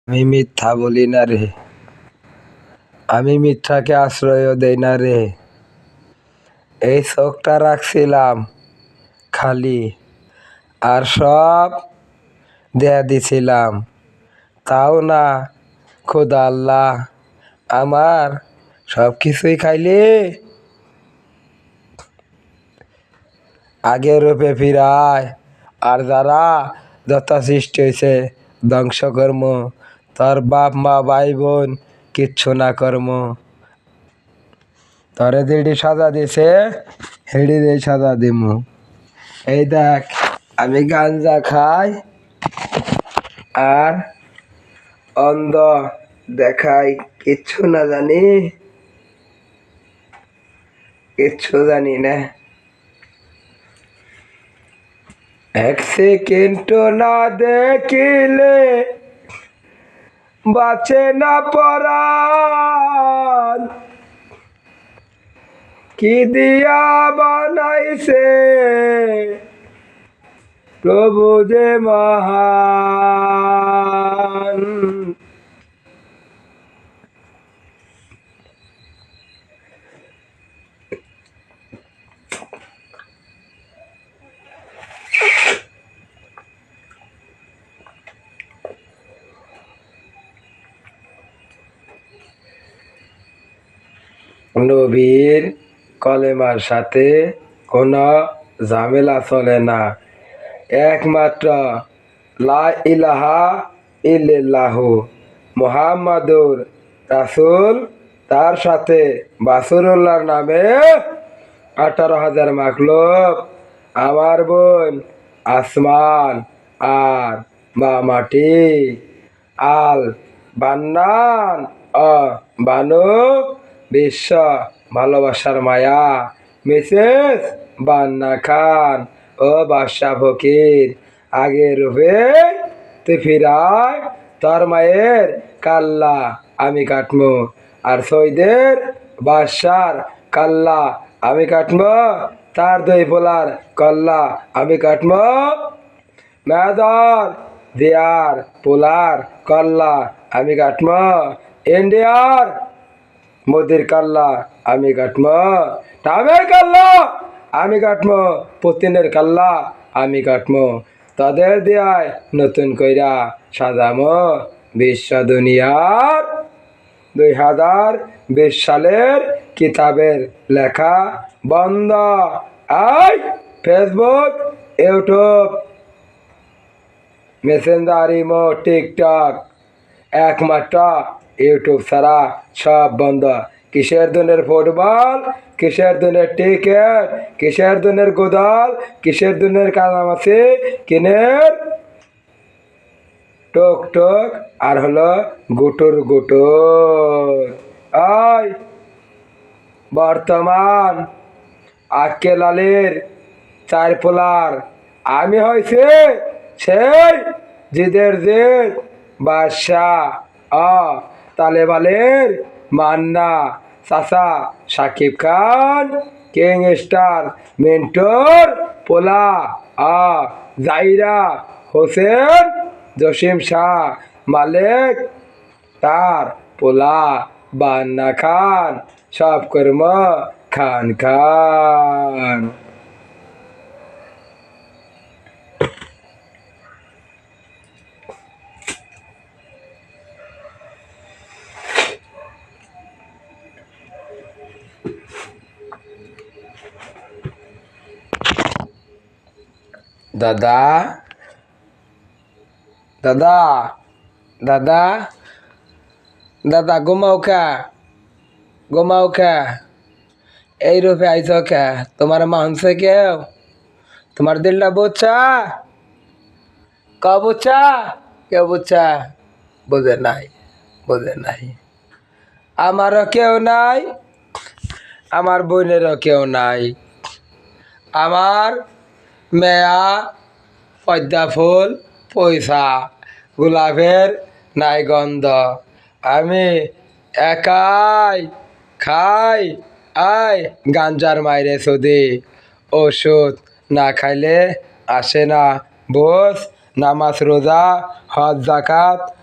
আমি মিথ্যা বলি না রে, আমি মিথ্যাকে আশ্রয়ও দেই না রে। এই চোখটা রাখছিলাম খালি, আর সব দেয়া দিছিলাম, তাও না। খোদা আল্লাহ আমার সব কিছুই খাইলে আগের রূপে ফিরায়। আর যারা যত সৃষ্টি হয়েছে ধ্বংস কর্ম, তোর বাপ মা ভাই বোন কিচ্ছু না কর্ম। তরে যেটি সাজা দিছে হেডি দিয়ে সাজা দিমু। এই দেখ, আমি গাঞ্জা খাই আর অন্ধ দেখাই, কিচ্ছু না জানি, কিচ্ছু জানি না। এক সেকেন্ড না দেখিলে বাঁচে না পরাণ, কি দিয়া বানাইছে প্রভু যে মহান। নবীর কলেমার সাথে কোনো ঝামেলা চলে না। একমাত্র লা ইলাহা ইল্লাল্লাহু মুহাম্মাদুর রাসূল, তার সাথে রাসূলুল্লাহর নামে 18,000 মাখলুক। আমার বোন আসমান আর বা মাটি, আল বান্নান ও বানু বিশ্ব ভালোবাসার মায়া, মিসেস বান্না খান ও বাদশাহ ফকির। আগের রূপে তুই ফিরায়, তোর মায়ের কাল্লা আমি কাটমু, আর সৈদের বাদশার কাল্লা আমি কাটমু, তার দুই পোলার কল্লা আমি কাটমু। মেদর দিয়ার পোলার কল্লা আমি কাটমু, ইন্ডিয়ার মোদির কাল্লা আমি কাটমু, টামের কাল্লা আমি কাটমু, পুতিনের কাল্লা আমি কাটমু। তাদের দেয়ায় নতুন কইরা সাজামো বিশ্ব দুনিয়ার 2020 সালের কিতাবের লেখা বন্ধ। I Facebook, YouTube, Messenger, imo, TikTok, একমাত্র ইউটিউব ছাড়া সব বন্ধ। কিসের দিনের ফুটবল, কিসের দিনের টিকেট, কিসের দিনের গোদল, কিসের দিনের কানামাছি, কিনের টক টক, আর হলো গুটুর গুটুর। আই বর্তমান আক্কেল আলীর 4 পোলার আমি হয়েছে সেই জিদের জিদ বাদশাহ অ তালেবালের মান্না চাচা সাকিব খান, কিং স্টার মিন্টুর পোলা আ জাইরা হোসেন জসিম শাহ মালিক, তার পোলা বান্না খান, সব কর্ম খান খান। দাদা দাদা দাদা দাদা, ঘুমাও কা, ঘুমাও কা, এই রূপে আইস কা? তোমার মানছে কেউ? তোমার দিলটা বুঝছা? ক বুঝছা? কেউ বুঝছা? বোঝে নাই, বোঝে নাই। আমারও কেউ নাই, আমার বোনেরও কেউ নাই। আমার মেয়া পদ্মা ফুল পয়সা, গোলাপের নাই গন্ধ। আমি একাই খাই আই গাঞ্জার মাইরে সুদি। ওষুধ না খাইলে আসে না বোঝ, নামাজ রোজা হজ জাকাত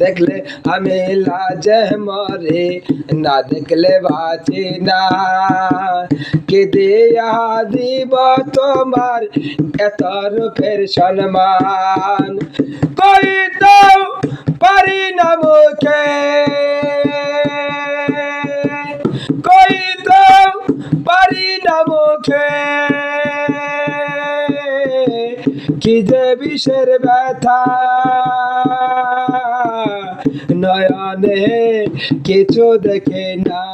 দেখলে আমি লাজে মরে, না দেখলে বাঁচি না। কি দিয়া দিব তোমার এত রূপের সম্মান, কইতেও পারি না মুখে, কইতেও পারি না মুখে। কি যে বিষের ব্যথা, নয়নে কিছু দেখে না।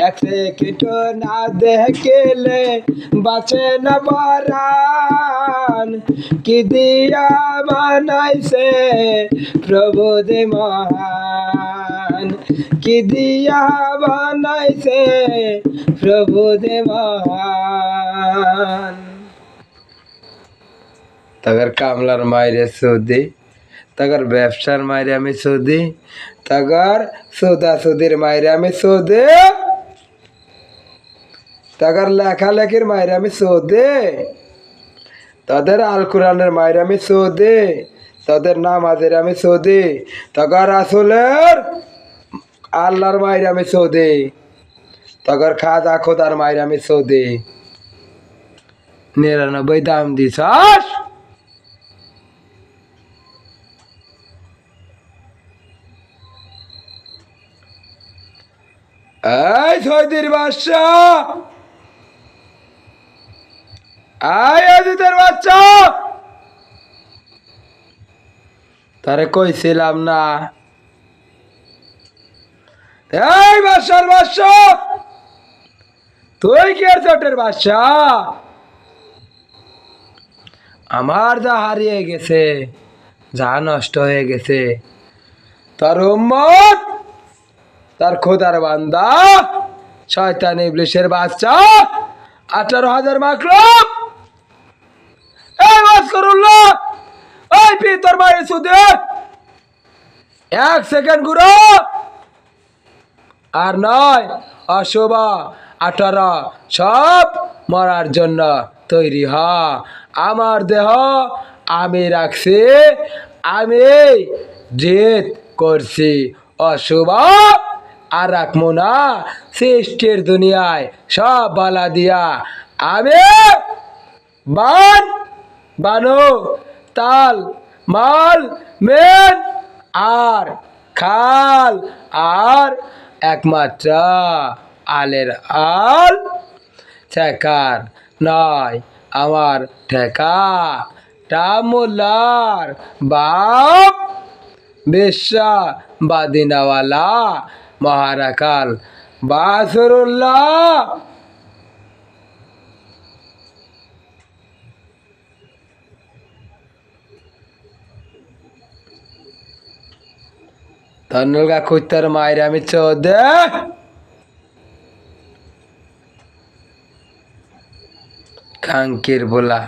এক সেকেন্ড না দেখলে বাঁচে না পরাণ। কি দিয়া বানাইছে প্রভু যে মহান, কি দিয়া বানাইছে প্রভু যে মহান। তাদের কামলার মাইরে সৌদি, তাদের ব্যবসার মাইরে আমি সৌদি, তাদের সৌদা সৌদির মাইরে আমি সৌদি, তাদের লেখালেখির মাইরে আমি সৌদি, তাদের আল কোরআনের মাইরে আমি সৌদি, তাদের নামাজের আমি সৌদি, তাদের আসলের আল্লাহর মাইরে আমি সৌদি, তাদের খাজা খোদার মাইরে আমি সৌদি। 99 দাম দিস। এই সৌদির বাদশা, আয় অজিতের বাচ্চা, তারে কইছিলাম না। এই বাদশার বাদশা, তুই কি আর চটের বাদশা? আমার যা হারিয়ে গেছে, যা নষ্ট হয়ে গেছে, তার উম্মত, তার খোদার বান্দা, শয়তান ইবলিসের বাচ্চা, 18,000 মাকলুক, এই মাসকুরুল্লাহ, ওই পিতর মায়ের সুদে 1 সেকেন্ড ঘুরো, আর নয় অশুভ 18 সব মরার জন্য তৈরি হ। আমার দেহ আমি রাখছি, আমি জিত করছি, অশুভ আর রাখবো না। সৃষ্টির দুনিয়ায় সব বালা দিয়া আমি বান বানো, তাল মাল মেন আর খাল, আর একমাত্র আলের আল ঠেকার নয় আমার ঠেকা। টামুলার বাপ বেশ্যা বাদিনাওয়ালা মহারাকাল বাসুরুল্লাহ। তন্নুলগা খুঁজতার মায়ের আমি চোদে, খাঙ্কির বলা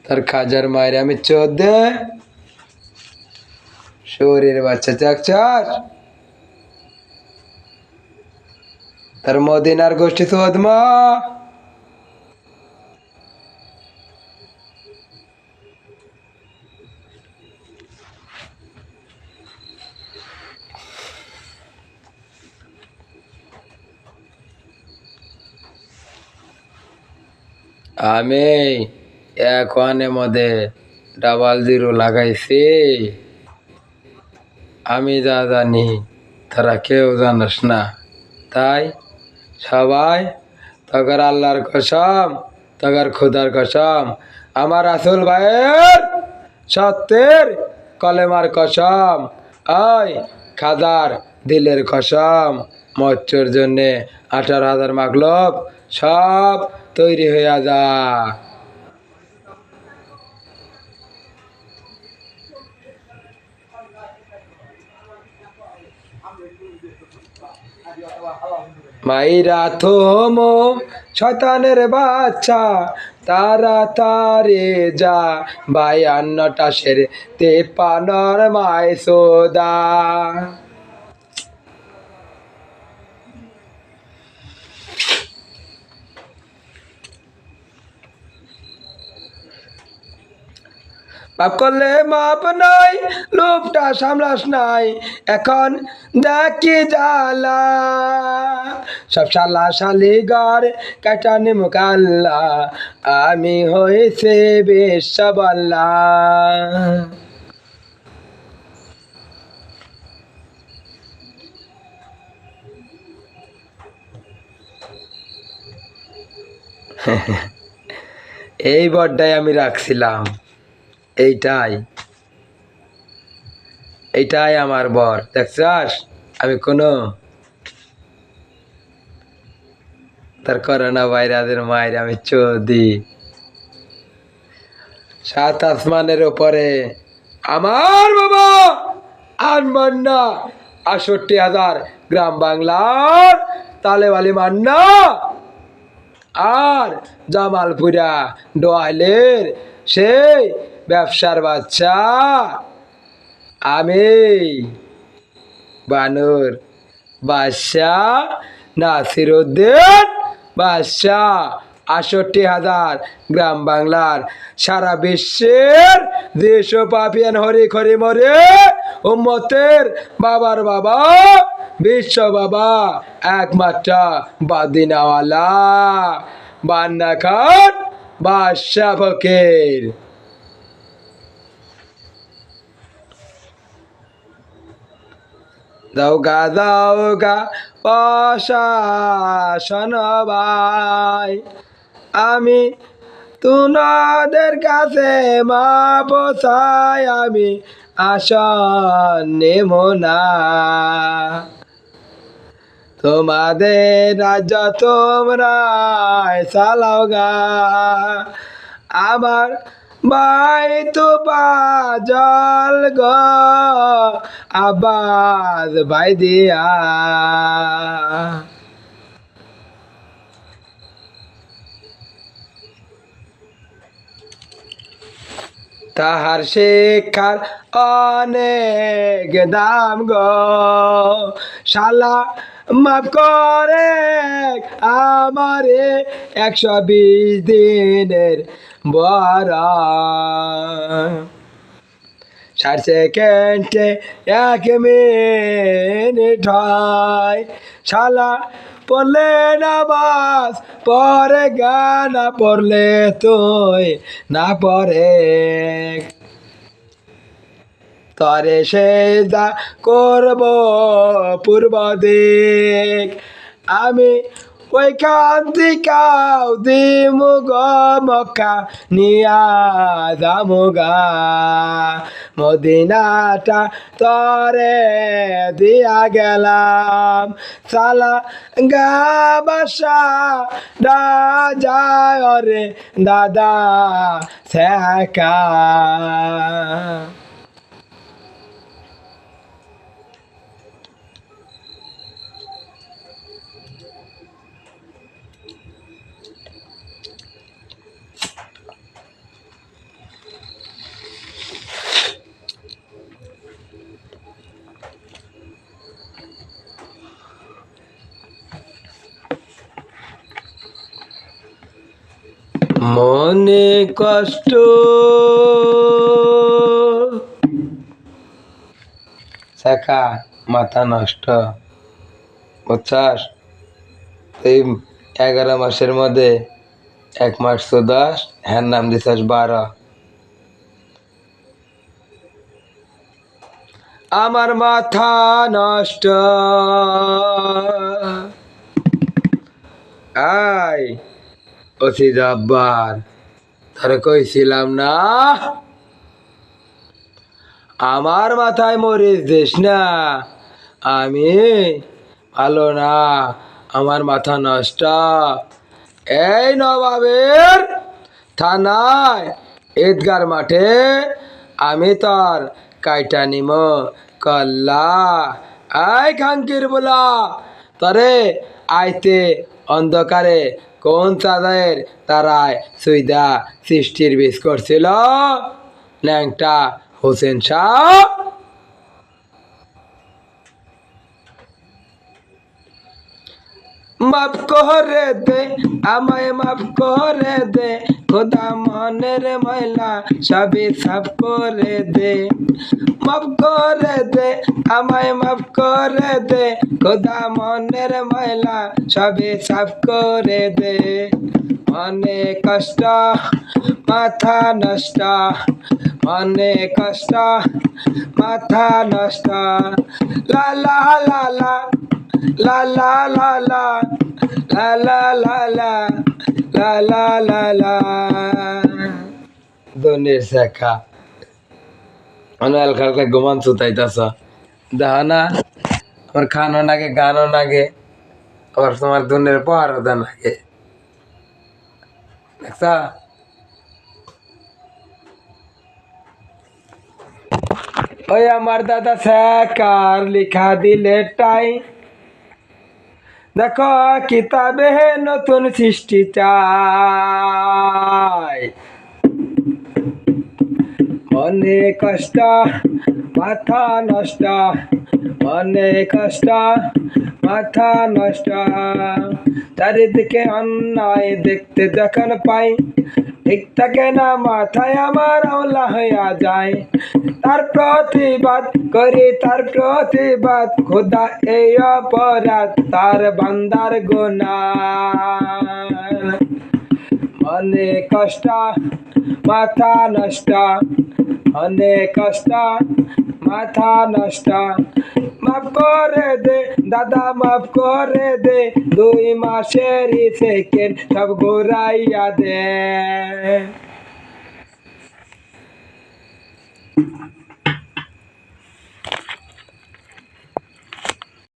তার খাজার মায়ের আমি চোদে, শরীর বাচ্চা চাকচার, তার মদিনার গোষ্ঠী চোদমা। আমি এক ওয়ানের মধ্যে ডাবল জিরো লাগাইছি, আমি যা জানি তারা কেউ জানাস না। তাই সবাই তগর আল্লাহর কসম, তগর খুদার কসম, আমার আসল ভাইয়ের সত্যের কলেমার কসম, ওই খাজার দিলের কসম, মচ্চর জন্যে 18,000 মাকলুক সব তৈরি হইয়া যা। মাইরা থমো শয়তানের বাচ্চা, তাড়াতাড়ি যা 52টা সের 53 মাই সোদা। পাপ করলে মাপ নাই, লোভটা সামলাস নাই, এখন দেখি জ্বালা। সব শালা শালি ঘর কাটানি মুকাল্লা, আমি হয়েছে বেশাবাল্লা। এই বরটাই আমি রাখছিলাম, এইটাই এইটাই আমার বর। দেখছাস আমি কোনো তার করোনা ভাইরাসের মায়ের আমি চৌদি। সাত আসমানের উপরে আমার বাবা আর মান্না ৬৮,০০০ গ্রাম বাংলার তালেবালি মান্না আর জামালপুরা ডোয়ালের সেই ব্যবসার বাচ্চা আমি বানুর বাদশাহ নাসিরউদ্দিন বাদশাহ ৬৮,০০০ গ্রাম বাংলার সারা বিশ্বের যেসব পাপিয়ান হরি খরি মরে উম্মতের বাবার বাবা বিশ্ব বাবা একমাত্র বাদিনাওয়ালা বান্না খান বাদশাহ ফকির। দাওগা প্রশাসন ভাই, আমি তোমাদের কাছে মাপ চাই, আমি আসন নেব না। তোমাদের রাজ্য তোমরা চালাও গা, আমার ভাই তো জল গো আবাজ ভাই দিয়া। তাহার শিক্ষার অনেক দাম গো, শালা মাফ করে আমারে ১২০ দিনের বড়। ৬০ সেকেন্ডে ১ মিনিট হয়, শালা পড়লে নামাজ পরে গানা পড়লে তুই না পড়ে। তরে সেজদা করব পূর্ব দিক, আমি ওইখান দিকাও দিমু গো মক্কা নিয়া যামু গা। মদিনাটা তরে দিয়া গেলাম, সালা গা বাসা দা যায় রে দাদা শেখা। মনে কষ্ট শেখা মাথা নষ্ট, বুঝছাস? এই ১১ মাসের মধ্যে ১ মাস ১৪, হ্যার নাম দিছাস ১২। আমার মাথা নষ্ট। আই ওসি জব্বার, তোরে কইছিলাম না আমার মাথায় মরিস দিস না, আমি ভালো না, আমার মাথা নষ্ট। এই নবাবের থানায় ঈদগার মাঠে আমি তোর কাইটা নিম কল্লা। আই খাঙ্কির বলা, তরে আইতে অন্ধকারে কোন চাঁদের তারায় সুইদা সৃষ্টির বীজ করছিল ল্যাংটা হোসেন শাহ। মাফ করে দে আমায়, মাফ করে দে, খোদা মনের ময়লা সবই সাফ করে দে, মাফ করে দে, আমায় মাফ করে দে, খোদা মনের ময়লা সবই সাফ করে দে। অনেক কষ্ট মাথা নষ্ট, অনেক কষ্ট মাথা নষ্ট, লা লা লা লা লা লা লা লা লা লা লা লা লা লা লা লা। দনের শেখা হালকা হালকা ঘুমান সুতাইতাছ, দেখো না আমার খানো নাগে গানও নাগে, আবার তোমার দনের পাহাড়ও দা নাগে, দেখছা? ওই আমার দাদা শেখার লিখা দিলে টাই, দেখো কিতাবে নতুন সৃষ্টি চাই। অনেক কষ্ট মাথা নষ্ট, অনেক কষ্ট মাথা নষ্ট, চারিদিকে অন্যায় দেখতে যখন পাই, ঠিক থাকে না মাথায় আমার আওলা হইয়া যায়। তার প্রতিবাদ করি, তার প্রতিবাদ, খোদা এই অপরাধ তার বান্দার গুনাহ। অনেক কষ্ট মাথা নষ্ট, অনেক কষ্ট মাথা নষ্ট, মাফ করে দে দাদা মাফ করে দে, 2 মাসের সেকেন্ড সব ঘুরাইয়া দে।